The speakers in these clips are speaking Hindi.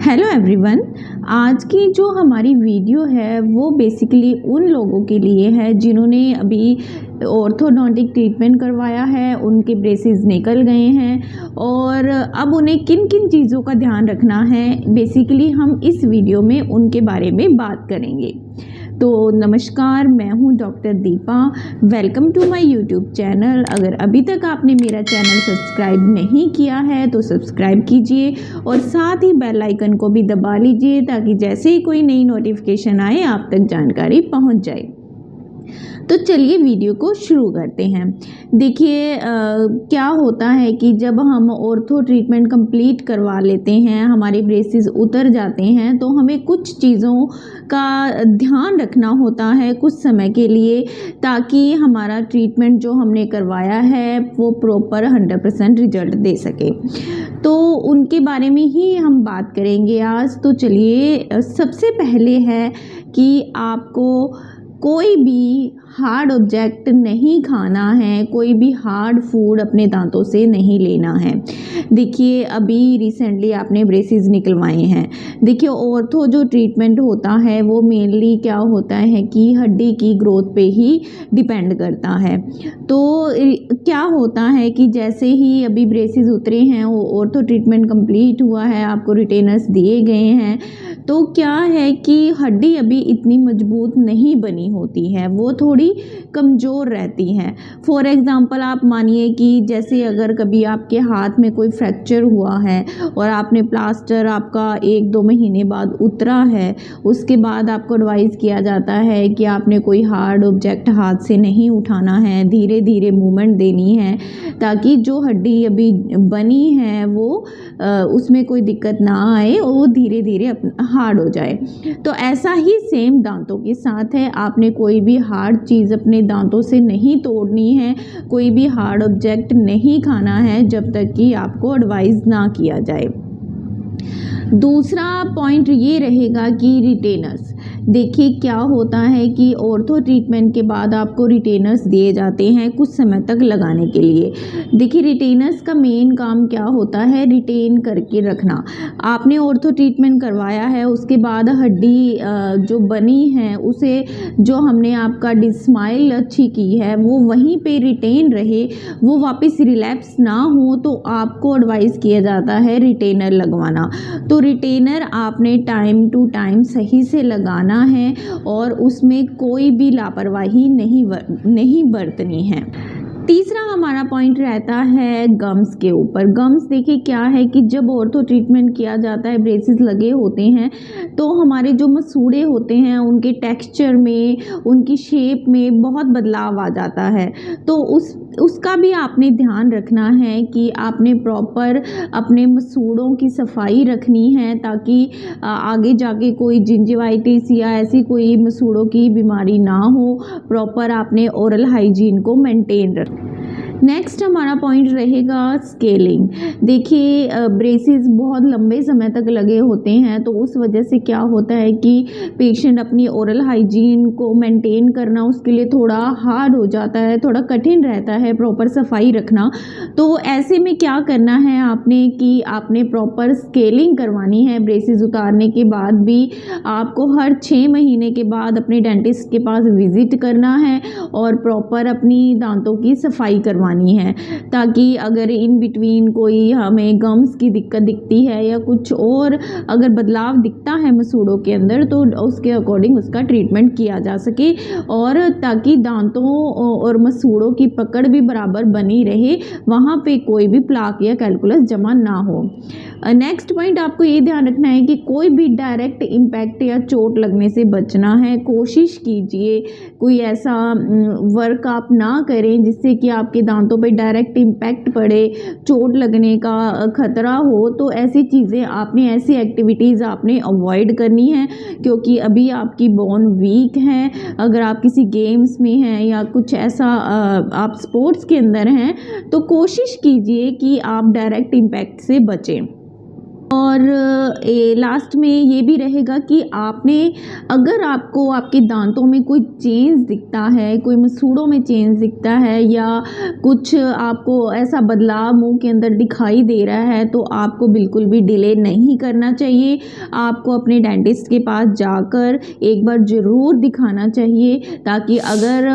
Hello everyone. आज की जो हमारी वीडियो है वो बेसिकली उन लोगों के लिए है जिन्होंने अभी ऑर्थोडोंटिक ट्रीटमेंट करवाया है, उनके ब्रेसेस निकल गए हैं और अब उन्हें किन किन चीज़ों का ध्यान रखना है। बेसिकली हम इस वीडियो में उनके बारे में बात करेंगे। तो नमस्कार, मैं हूं doctor Deepa. Welcome to my YouTube channel. अगर अभी तक आपने मेरा चैनल सब्सक्राइब नहीं किया है तो सब्सक्राइब कीजिए और साथ ही बेल आइकन को भी दबा लीजिए ताकि जैसे ही कोई नई नोटिफिकेशन आए आप तक जानकारी पहुंच जाए। तो चलिए वीडियो को शुरू करते हैं। देखिए क्या होता है कि जब हम ऑर्थो ट्रीटमेंट कंप्लीट करवा लेते हैं, हमारे ब्रेसेस उतर जाते हैं, तो हमें कुछ चीज़ों का ध्यान रखना होता है कुछ समय के लिए, ताकि हमारा ट्रीटमेंट जो हमने करवाया है वो प्रॉपर 100% रिजल्ट दे सके। तो उनके बारे में ही हम बात करेंगे आज। तो चलिए, सबसे पहले है कि आपको कोई भी हार्ड ऑब्जेक्ट नहीं खाना है, कोई भी हार्ड फूड अपने दांतों से नहीं लेना है। देखिए अभी रिसेंटली आपने ब्रेसेस निकलवाए हैं। देखिए ऑर्थो जो ट्रीटमेंट होता है वो मेनली क्या होता है कि हड्डी की ग्रोथ पे ही डिपेंड करता है। तो क्या होता है कि जैसे ही अभी ब्रेसेस उतरे हैं, वो ऑर्थो ट्रीटमेंट कंप्लीट हुआ है, आपको रिटेनर्स दिए गए हैं, तो क्या है कि हड्डी अभी इतनी मजबूत नहीं बनी होती है, वो थोड़ी कमज़ोर रहती हैं। फॉर एग्ज़ाम्पल आप मानिए कि जैसे अगर कभी आपके हाथ में कोई फ्रैक्चर हुआ है और आपने प्लास्टर आपका 1-2 महीने बाद उतरा है, उसके बाद आपको एडवाइस किया जाता है कि आपने कोई हार्ड ऑब्जेक्ट हाथ से नहीं उठाना है, धीरे धीरे मूवमेंट देनी है ताकि जो हड्डी अभी बनी है वो उसमें कोई दिक्कत ना आए और वो धीरे धीरे हार्ड हो जाए। तो ऐसा ही सेम दांतों के साथ है। आपने कोई भी हार्ड चीज़ अपने दांतों से नहीं तोड़नी है, कोई भी हार्ड ऑब्जेक्ट नहीं खाना है जब तक कि आपको एडवाइस ना किया जाए। दूसरा पॉइंट ये रहेगा कि रिटेनर्स। देखिए क्या होता है कि ऑर्थो ट्रीटमेंट के बाद आपको रिटेनर्स दिए जाते हैं कुछ समय तक लगाने के लिए। देखिए रिटेनर्स का मेन काम क्या होता है, रिटेन करके रखना। आपने ऑर्थो ट्रीटमेंट करवाया है, उसके बाद हड्डी जो बनी है उसे, जो हमने आपका डिस्माइल अच्छी की है वो वहीं पे रिटेन रहे, वो वापस रिलैप्स ना हो, तो आपको एडवाइस किया जाता है रिटेनर लगवाना। तो रिटेनर आपने टाइम टू टाइम सही से लगाना है और उसमें कोई भी लापरवाही नहीं बरतनी है। तीसरा हमारा पॉइंट रहता है गम्स के ऊपर। गम्स देखिए क्या है कि जब ऑर्थो ट्रीटमेंट किया जाता है, ब्रेसेस लगे होते हैं, तो हमारे जो मसूड़े होते हैं उनके टेक्सचर में, उनकी शेप में बहुत बदलाव आ जाता है। तो उसका भी आपने ध्यान रखना है कि आपने प्रॉपर अपने मसूड़ों की सफाई रखनी है ताकि आगे जाके कोई जिंजिवाइटिस या ऐसी कोई मसूड़ों की बीमारी ना हो। प्रॉपर आपने ओरल हाइजीन को मेंटेन रखना। नेक्स्ट हमारा पॉइंट रहेगा स्केलिंग। देखिए ब्रेसेस बहुत लंबे समय तक लगे होते हैं, तो उस वजह से क्या होता है कि पेशेंट अपनी ओरल हाइजीन को मेंटेन करना उसके लिए थोड़ा हार्ड हो जाता है, थोड़ा कठिन रहता है प्रॉपर सफाई रखना। तो ऐसे में क्या करना है आपने कि आपने प्रॉपर स्केलिंग करवानी है। ब्रेसेस उतारने के बाद भी आपको हर 6 महीने के बाद अपने डेंटिस्ट के पास विजिट करना है और प्रॉपर अपनी दांतों की सफाई करवानी है, ताकि अगर इन बिटवीन कोई हमें गम्स की दिक्कत दिखती है या कुछ और अगर बदलाव दिखता है मसूड़ों के अंदर, तो उसके अकॉर्डिंग उसका ट्रीटमेंट किया जा सके और ताकि दांतों और मसूड़ों की पकड़ भी बराबर बनी रहे, वहाँ पे कोई भी प्लाक या कैलकुलस जमा ना हो। नेक्स्ट पॉइंट आपको ये ध्यान रखना है कि कोई भी डायरेक्ट इम्पैक्ट या चोट लगने से बचना है। कोशिश कीजिए कोई ऐसा वर्क आप ना करें जिससे कि आपके दांतों पे डायरेक्ट इम्पैक्ट पड़े, चोट लगने का खतरा हो। तो ऐसी चीज़ें आपने, ऐसी एक्टिविटीज़ आपने अवॉइड करनी है, क्योंकि अभी आपकी बोन वीक है। अगर आप किसी गेम्स में हैं या कुछ ऐसा आप स्पोर्ट्स के अंदर हैं, तो कोशिश कीजिए कि आप डायरेक्ट इम्पैक्ट से बचें। और लास्ट में ये भी रहेगा कि आपने अगर आपको आपके दांतों में कोई चेंज दिखता है, कोई मसूड़ों में चेंज दिखता है या कुछ आपको ऐसा बदलाव मुंह के अंदर दिखाई दे रहा है, तो आपको बिल्कुल भी डिले नहीं करना चाहिए। आपको अपने डेंटिस्ट के पास जाकर एक बार ज़रूर दिखाना चाहिए, ताकि अगर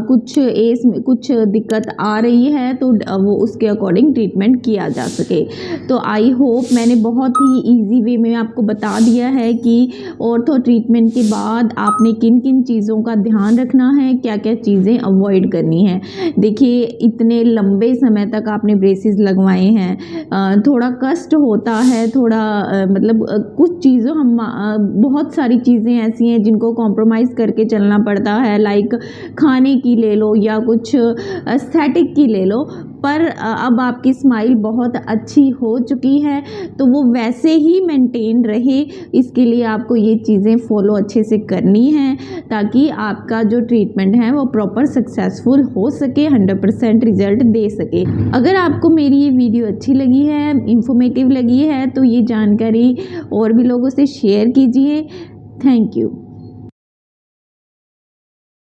कुछ एज में कुछ दिक्कत आ रही है तो वो उसके अकॉर्डिंग ट्रीटमेंट किया जा सके। तो आई होप मैंने बहुत ही इजी वे में आपको बता दिया है कि ऑर्थो ट्रीटमेंट के बाद आपने किन किन चीज़ों का ध्यान रखना है, क्या क्या चीज़ें अवॉइड करनी है। देखिए, इतने लंबे समय तक आपने ब्रेसेस लगवाए हैं, थोड़ा कष्ट होता है, थोड़ा मतलब कुछ चीज़ों हम बहुत सारी चीज़ें ऐसी हैं जिनको कॉम्प्रोमाइज़ करके चलना पड़ता है, लाइक खाने की ले लो या कुछ एस्थेटिक की ले लो, पर अब आपकी स्माइल बहुत अच्छी हो चुकी है, तो वो वैसे ही मेंटेन रहे, इसके लिए आपको ये चीज़ें फॉलो अच्छे से करनी हैं, ताकि आपका जो ट्रीटमेंट है वो प्रॉपर सक्सेसफुल हो सके, 100% रिजल्ट दे सके। अगर आपको मेरी ये वीडियो अच्छी लगी है, इंफॉर्मेटिव लगी है, तो ये जानकारी और भी लोगों से शेयर कीजिए। Thank you.